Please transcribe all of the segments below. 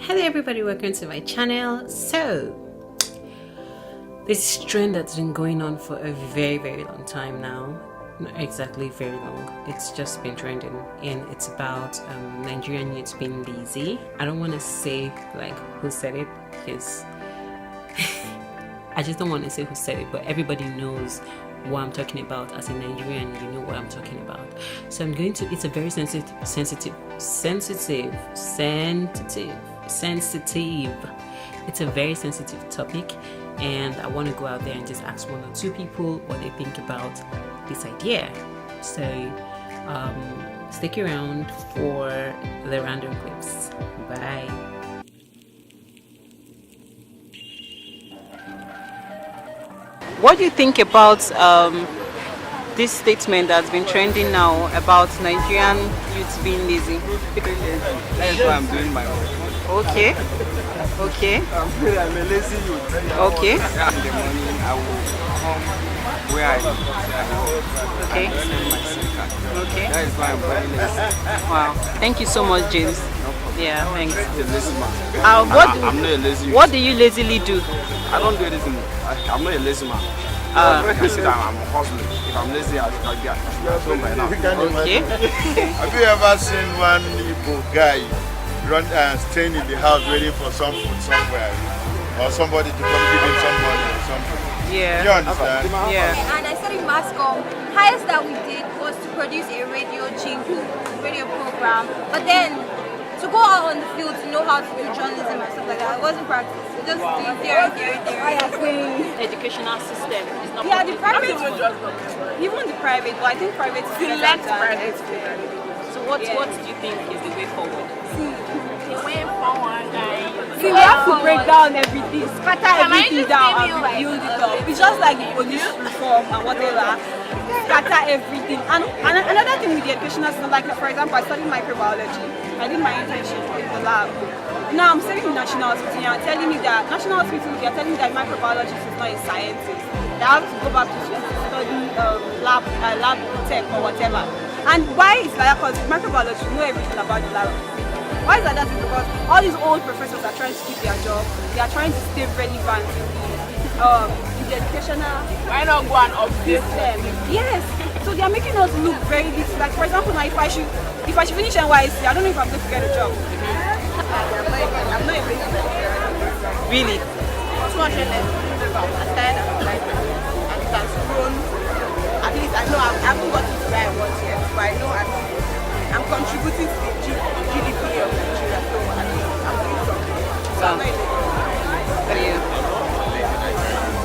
Hello everybody, welcome to my channel. So this trend that's been going on for a very long time now, not exactly very long, it's just been trending, and it's about Nigerian youths being lazy. I don't want to say like who said it because I just don't want to say who said it, but everybody knows what I'm talking about. As a Nigerian, you know what I'm talking about. So I'm going to, it's a very sensitive, it's a very sensitive topic, and I want to go out there and just ask one or two people what they think about this idea. So stick around for the random clips. Bye. What do you think about this statement that's been trending now about Nigerian youths being lazy? That's why I'm doing my own. Okay. I'm a lazy youth. Okay. In the morning, I will come where I live. Okay. I send my SIM card. Okay. That is why I'm very lazy. Wow. Thank you so much, James. No problem. Yeah, thanks. I'm a lazy man. I'm not a lazy youth. What do you lazily do? I don't do anything. I'm not a lazy man. I say that I'm hustling. If I'm lazy, I'll be at home by now. Okay. Have you ever seen one Igbo guy staying in the house waiting for some food somewhere, or somebody to come give him some money or something? Yeah. You understand? Yeah. And I studied mass comm. Highest that we did was to produce a radio jingle, radio program. But then to go out on the field to know how to do journalism and stuff like that, it wasn't practice. It just theory. Educational system is not. Yeah, the private one. Even the private, but I think private is Select better than private. So what do you think is the way forward? See, we have to break down everything, scatter everything down and build it up. It's just like the police reform and whatever. Scatter everything. And another thing with the educational system, like for example, I studied microbiology. I did my internship in the lab. Now I'm studying in National Hospital. They are telling me that National Hospital, they are telling me that microbiologist is not a scientist. They have to go back to school to study lab tech or whatever. And why is that? Because microbiology know everything about the lab. Why is that? That's because all these old professors are trying to keep their job. They are trying to stay relevant in the educational. Why not go and update them? Yes. So they are making us look very little. Like for example, now if I should finish NYC, I don't know if I'm going to get a job. I'm not even. Really? 200 left. I started at like, and it has grown. At least I know I haven't got to where I was yet, but I know I'm contributing to the GDP of Nigeria, so at least I'm doing something. So I'm not even.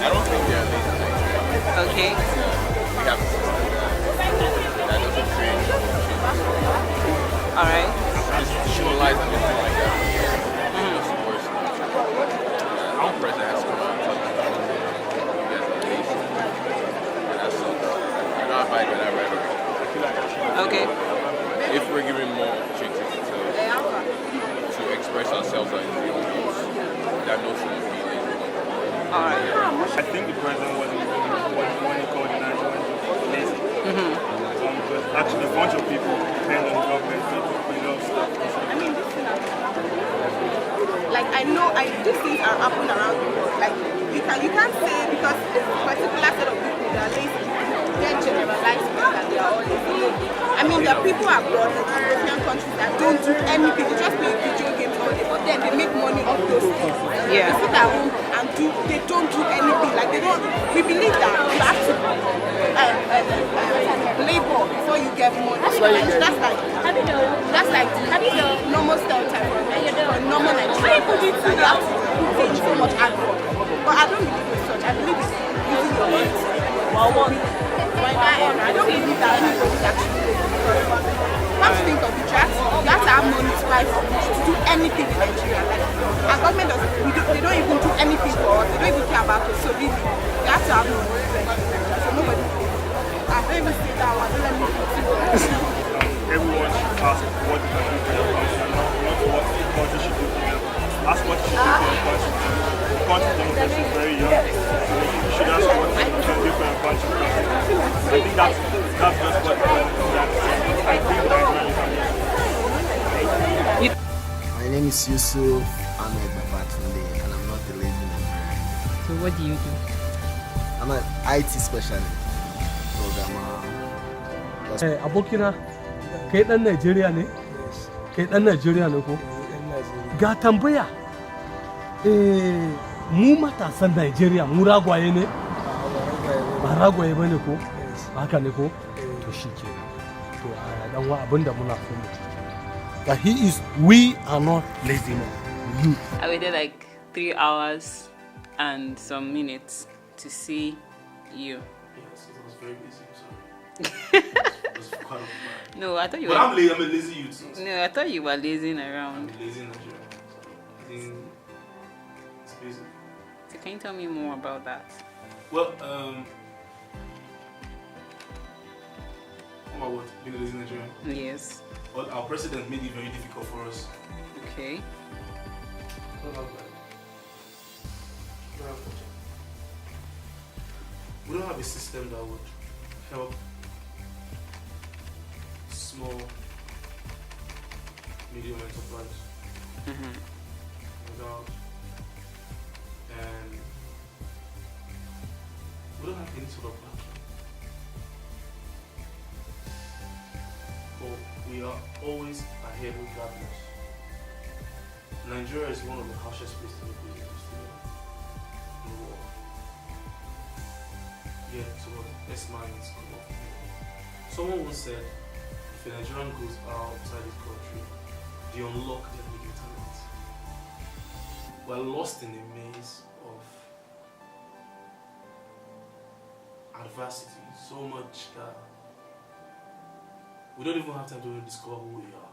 I don't think they are lazy. Okay. We have a system that doesn't create change. All right. Institutionalize anything like that. It's the worst. Our president has come out and talked about it. You guys are lazy. And that sucks. I don't abide by that rhetoric. Okay. If we're given more opportunities to express ourselves as individuals, that notion of being lazy. All right. I think the president wasn't when he called the Nigerians lazy. Because actually a bunch of people depend on the government to put up stuff. I mean, like I know these things are happening around the world. Like you can't say because a particular set of people that are lazy, they're generalized that they are all lazy. I mean, there are people abroad, like European countries that don't do anything. They just play video games all day, but then they make money off those things. Yeah. They sit at home and they don't do anything. Like they don't. We believe that you have to labor before you get money. That's like normal stereotype for normal Nigerian. That you have to put in so much hard work. But I don't believe in such. I believe it's using your money. I don't believe that anybody is actually lazy. Come to think of it, you have to have money to buy food, to do anything in Nigeria. Like, our government they don't even do anything for us. They don't even care about us. So really, you have to have money to do anything in Nigeria. So nobody. I don't even say that one. Don't let me Everyone should ask what they can do for their country, not what the country should do for them. Ask what you should do for your country. The country democracy is very young. So you should ask what you can do for your country. I think that's just what I think Nigerians are. My name is Yusuf. Ahmed Babatunde, and I'm not a lazy Nigerian. So what do you do? I'm an IT specialist, programmer. Abokina, kai dan Najeriya ne? Kai dan Najeriya ne ko? Ga tambaya. Mu matasan Najeriya mu ragwaye ne? Ba ragwaye bane ko? Haka ne ko? To shikenan. To dan wa abinda muna so mu. That we are not lazy men. You. I waited like 3 hours and some minutes to see you. Yes, it was very busy. Sorry. It was quite a No, I thought you But were. I'm lazy. I'm a lazy youth. So No, I thought you were lazing around. I'm lazy in Nigeria. So I think it's busy. So can you tell me more about that? Well, about what? Being a lazy Nigerian? Yes. Well, our president made it very difficult for us. Okay. We don't have a system that would help small, medium enterprise without, and we don't have any sort of platform. But we are always ahead regardless. Nigeria is one of the harshest places to do business in the world. Yeah, so S minus come off. Someone once said, if a Nigerian goes outside his country, they unlock their hidden talents. We're lost in a maze of adversity, so much that we don't even have time to really discover who we are.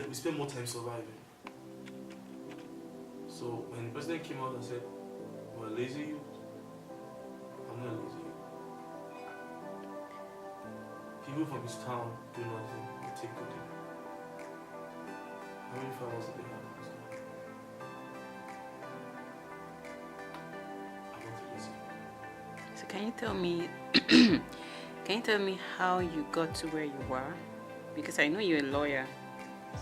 We spend more time surviving. So when the president came out and said, we're lazy youth, I'm not lazy youth. People from his town do nothing, they take good in. How many farmers do they have in his town? I'm not lazy. So can you tell me can you tell me how you got to where you were? Because I know you're a lawyer.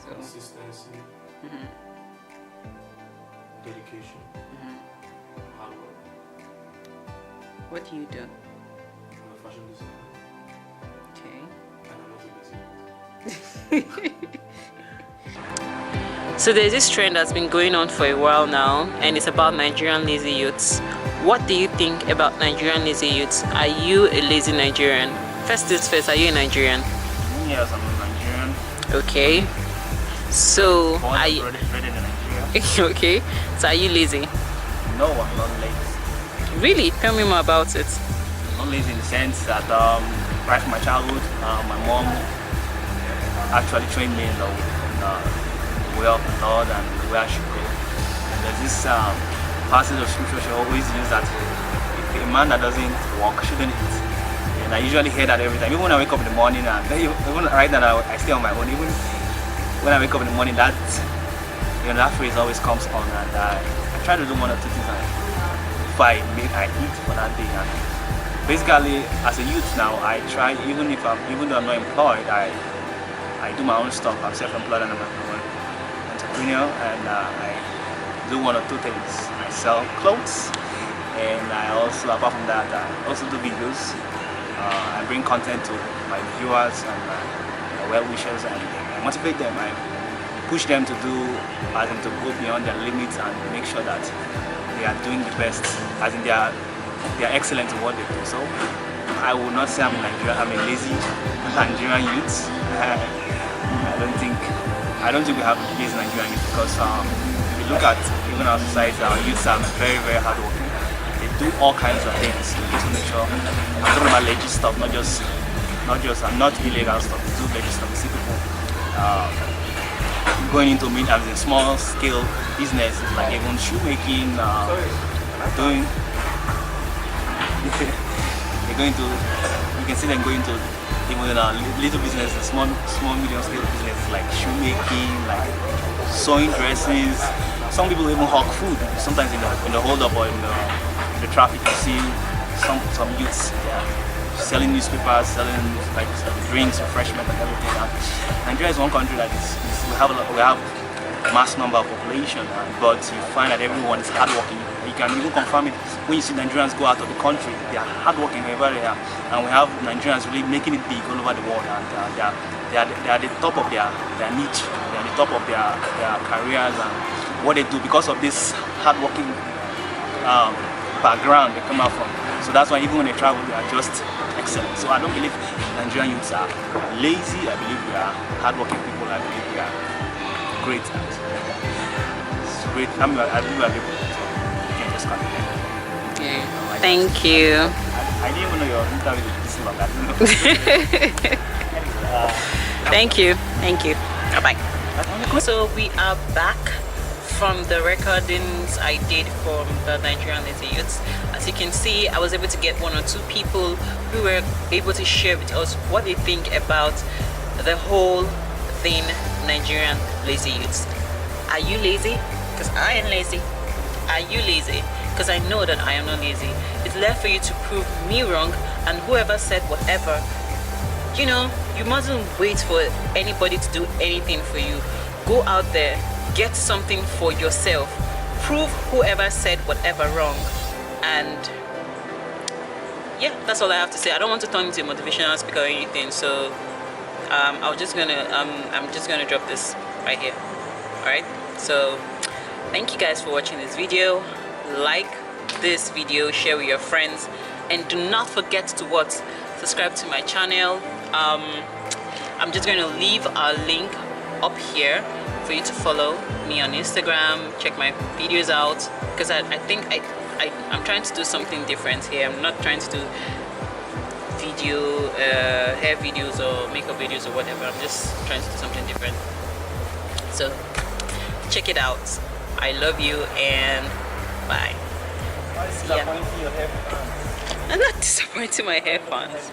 So Consistency, dedication, hard work. what do you do? I'm a fashion designer Okay. and I'm not a lazy youth. So there's this trend that's been going on for a while now, and it's about Nigerian lazy youths. What do you think about Nigerian lazy youths? Are you a lazy Nigerian? First things first, are you a Nigerian? Yes, I'm a Nigerian. Okay. So Born are and you bred in Nigeria. okay? So are you lazy? No, I'm not lazy. Really? Tell me more about it. I'm not lazy in the sense that right from my childhood, my mom actually trained me in the way of the Lord and the way I should go. And there's this passage of scripture she always uses that a man that doesn't walk shouldn't eat. And I usually hear that every time. Even when I wake up in the morning, and even right now I stay on my own. Even when I wake up in the morning, that phrase always comes on, and I try to do one or two things. If I eat for that day. And basically, as a youth now, I try, even though I'm not employed, I do my own stuff. I'm self-employed and I'm an entrepreneur, and I do one or two things. I sell clothes, and I also, apart from that, I also do videos. I bring content to my viewers and my well-wishers, and I motivate them. I push them to do, as in to go beyond their limits and make sure that they are doing the best, as in they are excellent in what they do. So I will not say I'm a lazy Nigerian youth. I don't think we have lazy Nigerian youth, because if you look at even our society, our youths are very, very hardworking. They do all kinds of things to just make sure. I'm talking about legit stuff, not illegal stuff. They do legit stuff. We see people going into small scale business, like even shoemaking, doing. They're going to. You can see them going to even little businesses, small medium scale businesses like shoemaking, like sewing dresses. Some people even hawk food. Sometimes in the hold up or in the traffic, you see some youths selling newspapers, selling like drinks, refreshment, and everything. Nigeria is one country that we have mass number of population, but you find that everyone is hardworking. You can even confirm it when you see Nigerians go out of the country. They are hardworking wherever they are, and we have Nigerians really making it big all over the world, and they are the top of their niche. They are the top of their careers and what they do because of this hardworking background they come out from. So that's why even when they travel, they are just excellent. So I don't believe Nigerian youths are lazy. I believe we are hardworking people. I believe we are great at it's great. I believe we are able to. You can just continue. Okay. Thank you. I didn't even know your interview was this long. I didn't know. Thank you. Thank you. Bye-bye. So we are back from the recordings I did from the Nigerian Lazy Youths. As you can see, I was able to get 1 or 2 people who were able to share with us what they think about the whole thing, Nigerian Lazy Youths. Are you lazy? Because I am lazy. Are you lazy? Because I know that I am not lazy. It's left for you to prove me wrong, and whoever said whatever, you know, you mustn't wait for anybody to do anything for you. Go out there, get something for yourself, prove whoever said whatever wrong, and yeah, that's all I have to say. I don't want to turn into a motivational speaker or anything, so I'm just gonna drop this right here. All right, so thank you guys for watching this video. Like this video, share with your friends, and do not forget to subscribe to my channel. I'm just going to leave a link up here for you to follow me on Instagram, check my videos out, because I think I'm trying to do something different here. I'm not trying to do hair videos or makeup videos or whatever. I'm just trying to do something different. So check it out. I love you and bye. See ya. I'm not disappointing my hair fans.